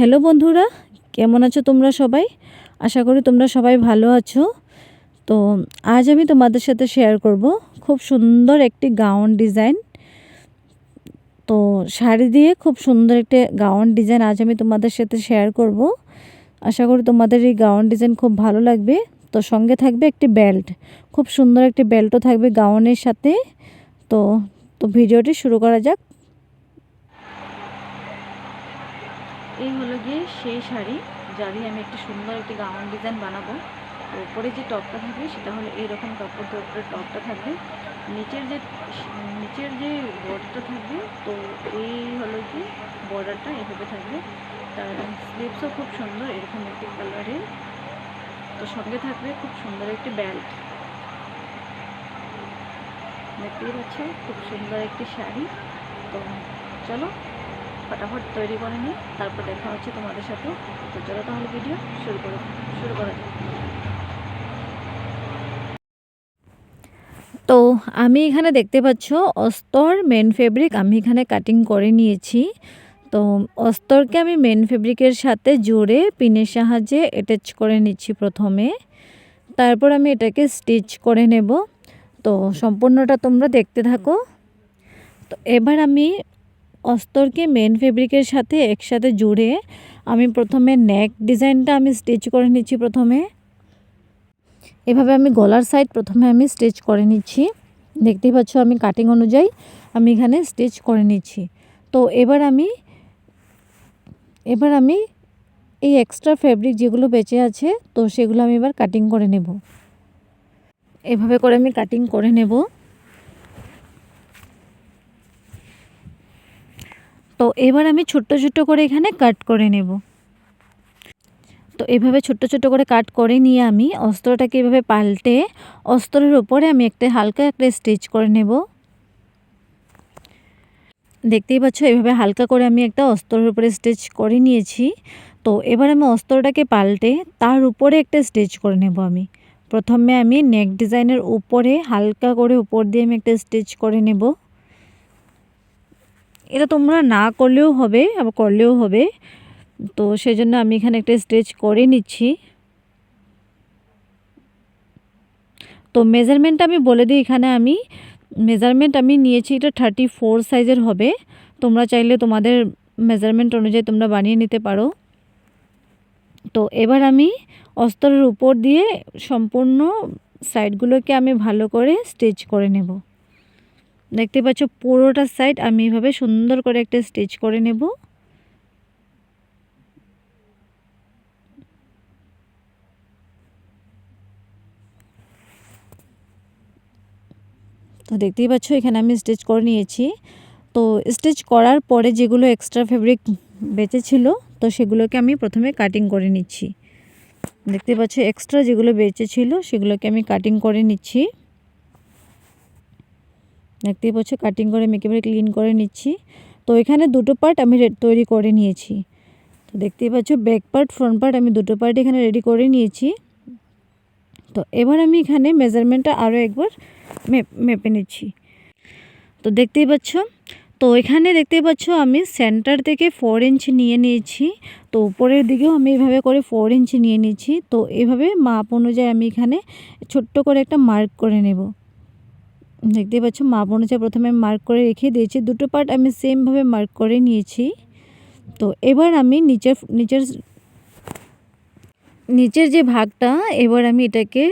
Hello বন্ধুরা, কেমন আছো তোমরা সবাই? আশা করি তোমরা সবাই ভালো আছো। তো আজ আমি তোমাদের সাথে শেয়ার করব খুব সুন্দর একটি গাউন ডিজাইন। তো শাড়ি দিয়ে খুব সুন্দর একটি গাউন ডিজাইন আজ আমি তোমাদের সাথে শেয়ার করব। আশা করি তোমাদের এই গাউন ডিজাইন খুব ভালো লাগবে। তো সঙ্গে থাকবে একটি বেল্ট, খুব সুন্দর একটি বেল্টও থাকবে গাউনের সাথে। তো তো ভিডিওটি শুরু করা যাক। এই হলো গিয়ে সেই শাড়ি যা দিয়ে আমি একটি সুন্দর একটি গাউন ডিজাইন বানাবো। তো উপরে যে টপটা থাকবে সেটা হলো এইরকম কাপড় দিয়ে উপরে টপটা থাকবে। নিচের যে বর্ডারটা থাকবে, তো এই হলো কি বর্ডারটা এভাবে থাকবে। তার স্লিভসও খুব সুন্দর এরকম একটি কালারের। তো সঙ্গে থাকবে খুব সুন্দর একটি বেল্ট। দেখতেই পাচ্ছ খুব সুন্দর একটি শাড়ি। তো চলো ফটাফট তৈরি করে নিই, তারপর দেখা হচ্ছে তোমাদের সাথে। তো চলো তাহলে ভিডিও শুরু করা যাক। তো আমি এখানে দেখতে পাচ্ছ অস্তর মেন ফেব্রিক আমি এখানে কাটিং করে নিয়েছি। তো অস্তরকে আমি মেন ফেব্রিকের সাথে জুড়ে পিনের সাহায্যে অ্যাটাচ করে নিচ্ছি প্রথমে। তারপর আমি এটাকে স্টিচ করে নেব। তো সম্পূর্ণটা তোমরা দেখতে থাকো। তো এবার আমি অস্তরকে মেন ফেব্রিকের সাথে একসাথে জুড়ে আমি প্রথমে নেক ডিজাইনটা আমি স্টিচ করে নিচ্ছি। প্রথমে এভাবে আমি গলার সাইড প্রথমে আমি স্টিচ করে নিচ্ছি। দেখতেই পাচ্ছ আমি কাটিং অনুযায়ী আমি এখানে স্টিচ করে নিচ্ছি। তো এবার আমি এই এক্সট্রা ফেব্রিক যেগুলো বেঁচে আছে তো সেগুলো আমি এবার কাটিং করে নেব। এভাবে করে আমি কাটিং করে নেব। তো এবার আমি ছোট্ট ছোট্ট করে এখানে কাট করে নেব। তো এভাবে ছোট্ট ছোট্ট করে কাট করে নিয়ে আমি অস্ত্রটাকে এভাবে পাল্টে অস্ত্রের উপরে আমি একটা হালকা একটা স্টিচ করে নেব। দেখতেই পাচ্ছ এভাবে হালকা করে আমি একটা অস্ত্রের উপরে স্টিচ করে নিয়েছি। তো এবার আমি অস্ত্রটাকে পাল্টে তার উপরে একটা স্টিচ করে নেব। আমি প্রথমে আমি নেক ডিজাইনের উপরে হালকা করে উপর দিয়ে আমি একটা স্টিচ করে নেব। এটা তোমরা না করলেও হবে, আবার করলেও হবে। তো সেজন্য আমি এখানে একটা স্টিচ করে নিচ্ছি। তো মেজারমেন্টটা আমি বলে দিই, এখানে আমি মেজারমেন্ট আমি নিয়েছি এটা 34 সাইজের হবে। তোমরা চাইলে তোমাদের মেজারমেন্ট অনুযায়ী তোমরা বানিয়ে নিতে পারো। তো এবার আমি অস্তরের উপর দিয়ে সম্পূর্ণ সাইডগুলোকে আমি ভালো করে স্টিচ করে নেব। দেখতে পাচ্ছ পুরোটা সাইড আমি এভাবে সুন্দর করে একটা স্টিচ করে নেব। তো দেখতেই পাচ্ছ এখানে আমি স্টিচ করে নিয়েছি। তো স্টিচ করার পরে যেগুলো এক্সট্রা ফেব্রিক বেঁচে ছিল তো সেগুলোকে আমি প্রথমে কাটিং করে নিচ্ছি। দেখতে পাচ্ছ এক্সট্রা যেগুলো বেঁচে ছিল সেগুলোকে আমি কাটিং করে নিচ্ছি। দেখতেই পাচ্ছ কাটিং করে আমি একেবারে ক্লিন করে নিচ্ছি। তো এখানে দুটো পার্ট আমি তৈরি করে নিয়েছি। তো দেখতেই পাচ্ছ ব্যাক পার্ট ফ্রন্ট পার্ট আমি দুটো পার্ট এখানে রেডি করে নিয়েছি। তো এবার আমি এখানে মেজারমেন্টটা আরও একবার মেপে নিচ্ছি। তো দেখতেই পাচ্ছ, তো এখানে দেখতেই পাচ্ছ আমি সেন্টার থেকে 4 ইঞ্চি নিয়ে নিয়েছি। তো উপরের দিকেও আমি এইভাবে করে 4 ইঞ্চি নিয়ে নিয়েছি। তো এইভাবে মাপ অনুযায়ী আমি এখানে ছোট্ট করে একটা মার্ক করে নেব। দেখতেই পাচ্ছ মাপ অনুযায়ী প্রথমে আমি মার্ক করে রেখে দিয়েছি। দুটো পার্ট আমি সেমভাবে মার্ক করে নিয়েছি। তো এবার আমি নিচের যে ভাগটা এবার আমি এটাকে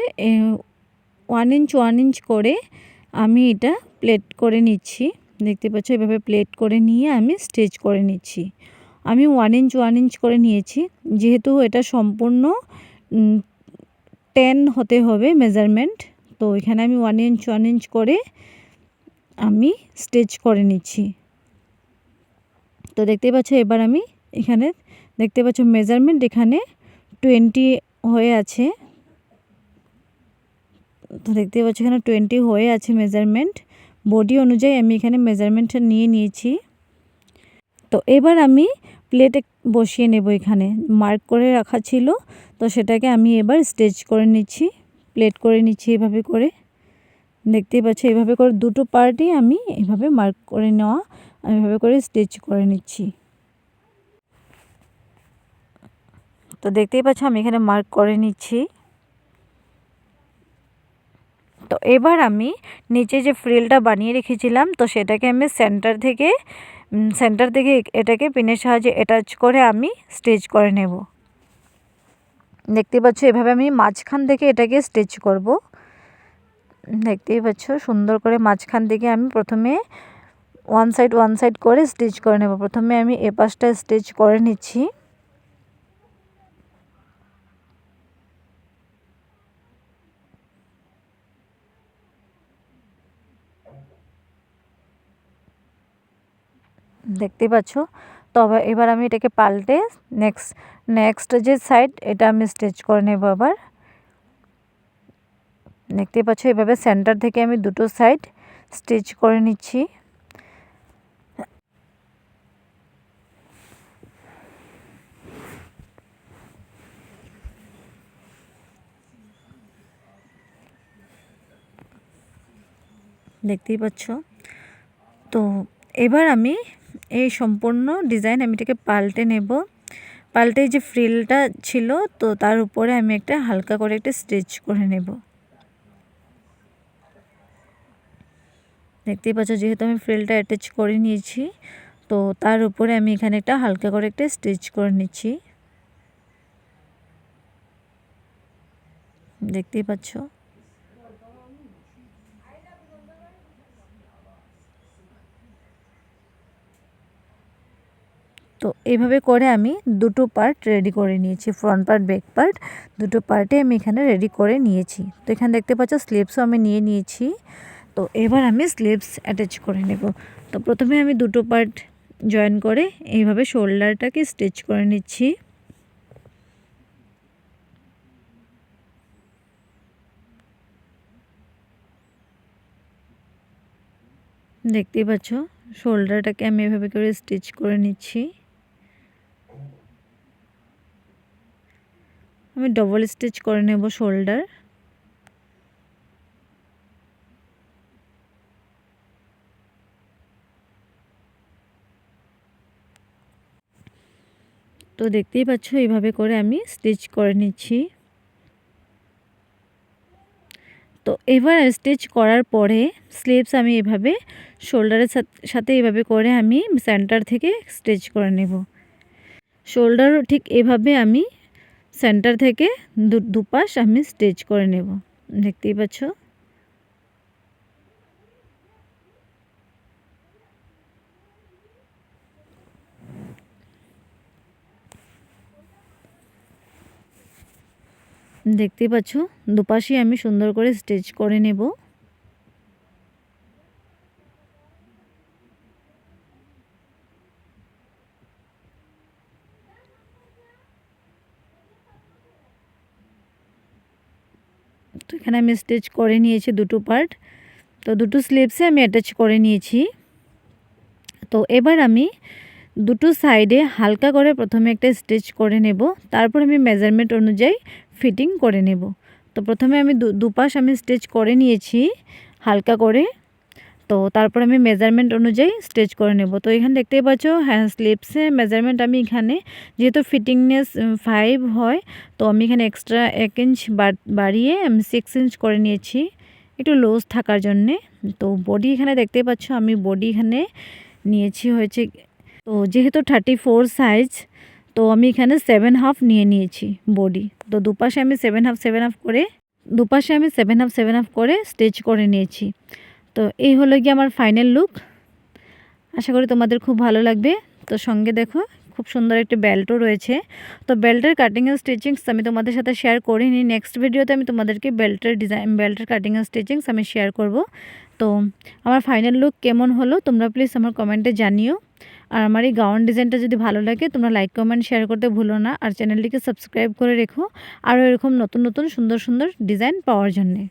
1 ইঞ্চ করে আমি এটা প্লেট করে নিচ্ছি। দেখতে পাচ্ছ এভাবে প্লেট করে নিয়ে আমি স্টিচ করে নিচ্ছি। আমি 1 ইঞ্চ করে নিয়েছি, যেহেতু এটা সম্পূর্ণ 10 হতে হবে মেজারমেন্ট। তো এখানে আমি 1 ইঞ্চ করে আমি স্টিচ করে নিচ্ছি। তো দেখতেই পাচ্ছ এবার আমি এখানে দেখতে পাচ্ছ মেজারমেন্ট এখানে 20 হয়ে আছে। তো দেখতে পাচ্ছ এখানে 20 হয়ে আছে মেজারমেন্ট। বডি অনুযায়ী আমি এখানে মেজারমেন্টটা নিয়ে নিয়েছি। তো এবার আমি প্লেট বসিয়ে নেব। এখানে মার্ক করে রাখা ছিল, তো সেটাকে আমি এবার স্টিচ করে নিচ্ছি, প্লেট করে নিচ্ছি এভাবে করে। দেখতেই পাচ্ছ এভাবে করে দুটো পার্টই আমি এভাবে মার্ক করে নেওয়া, আমি এভাবে করে স্টিচ করে নিচ্ছি। তো দেখতেই পাচ্ছ আমি এখানে মার্ক করে নিচ্ছি। তো এবার আমি নিচে যে ফ্রিলটা বানিয়ে রেখেছিলাম, তো সেটাকে আমি সেন্টার থেকে এটাকে পিনের সাহায্যে অ্যাটাচ করে আমি স্টিচ করে নেব। দেখতেই পাচ্ছ এভাবে আমি মাঝখান থেকে এটাকে স্টিচ করব। দেখতেই পাচ্ছ সুন্দর করে মাঝখান থেকে আমি প্রথমে ওয়ান সাইড করে স্টিচ করে নেব। প্রথমে আমি এ পাশটা স্টিচ করে নিচ্ছি। দেখতে পাচ্ছ। তবে এবার আমি এটাকে পাল্টে নেক্সট যে সাইড এটা আমি স্টিচ করে নেব। আবার দেখতে পাচ্ছ এভাবে সেন্টার থেকে আমি দুটো সাইড স্টিচ করে নিচ্ছি। দেখতেই পাচ্ছ। তো এবার আমি এই সম্পূর্ণ ডিজাইন আমি এটাকে পাল্টে নেব। পাল্টে যে ফ্রিলটা ছিল তো তার উপরে আমি একটা হালকা করে একটা স্টিচ করে নেব। দেখতেই পাচ্ছ যেহেতু আমি ফ্রিলটা অ্যাটাচ করে নিয়েছি, তো তার উপরে আমি এখানে একটা হালকা করে একটা স্টিচ করে নিচ্ছি। দেখতেই পাচ্ছ। তো এইভাবে করে আমি দুটো পার্ট রেডি করে নিয়েছি, ফ্রন্ট পার্ট ব্যাক পার্ট দুটো পার্টে আমি এখানে রেডি করে নিয়েছি। তো এখানে দেখতে পাচ্ছ স্লিভসও আমি নিয়ে নিয়েছি। তো এবার আমি স্লিভস অ্যাটাচ করে নেব। তো প্রথমে আমি দুটো পার্ট জয়েন করে এইভাবে শোল্ডারটাকে স্টিচ করে নিচ্ছি। দেখতেই পাচ্ছ শোল্ডারটাকে আমি এভাবে করে স্টিচ করে নিচ্ছি। আমি ডবল স্টিচ করে নেব শোল্ডার। তো দেখতেই পাচ্ছ এইভাবে করে আমি স্টিচ করে নিচ্ছি। তো এবার স্টিচ করার পরে স্লিভস আমি এভাবে শোল্ডারের সাথে এভাবে করে আমি সেন্টার থেকে স্টিচ করে নেব। শোল্ডারও ঠিক এভাবে আমি সেন্টার থেকে দুপাশ আমি স্টিচ করে নেব। দেখতেই পাচ্ছ। দেখতেই পাচ্ছ দুপাশে আমি সুন্দর করে স্টিচ করে নেব। তো এখানে আমি স্টিচ করে নিয়েছি দুটো পার্ট। তো দুটো স্লিভসে আমি অ্যাটাচ করে নিয়েছি। তো এবার আমি দুটো সাইডে হালকা করে প্রথমে একটা স্টিচ করে নেব, তারপর আমি মেজারমেন্ট অনুযায়ী ফিটিং করে নেব। তো প্রথমে আমি দুপাশ আমি স্টিচ করে নিয়েছি হালকা করে। তো তারপর আমি মেজারমেন্ট অনুযায়ী স্টিচ করে নেব। তো এখানে দেখতেই পাচ্ছ হ্যাঁ স্লিভসে মেজারমেন্ট আমি এখানে যেহেতু ফিটিংনেস 5 হয়, তো আমি এখানে এক্সট্রা 1 ইঞ্চ বাড়িয়ে আমি 6 ইঞ্চ করে নিয়েছি একটু লুজ থাকার জন্যে। তো বডি এখানে দেখতেই পাচ্ছ আমি বডি এখানে নিয়েছি হয়েছে, তো যেহেতু 34 সাইজ, তো আমি এখানে 7.5 নিয়ে নিয়েছি বডি। তো দুপাশে আমি 7.5 করে স্টিচ করে নিয়েছি। তো এই হলো গিয়ে আমার ফাইনাল লুক। আশা করি তোমাদের খুব ভালো লাগবে। তো সঙ্গে দেখো খুব সুন্দর একটি বেল্টও রয়েছে। তো বেল্টের কাটিং অ্যান্ড স্টিচিংস আমি তোমাদের সাথে শেয়ার করিনি। নেক্সট ভিডিওতে আমি তোমাদেরকে বেল্টের কাটিং অ্যান্ড স্টিচিংস আমি শেয়ার করব। তো আমার ফাইনাল লুক কেমন হলো তোমরা প্লিজ আমার কমেন্টে জানিও। আর আমার এই গাউন ডিজাইনটা যদি ভালো লাগে তোমরা লাইক কমেন্ট শেয়ার করতে ভুলো না। আর চ্যানেলটিকে সাবস্ক্রাইব করে রেখো আরও এরকম নতুন নতুন সুন্দর সুন্দর ডিজাইন পাওয়ার জন্যে।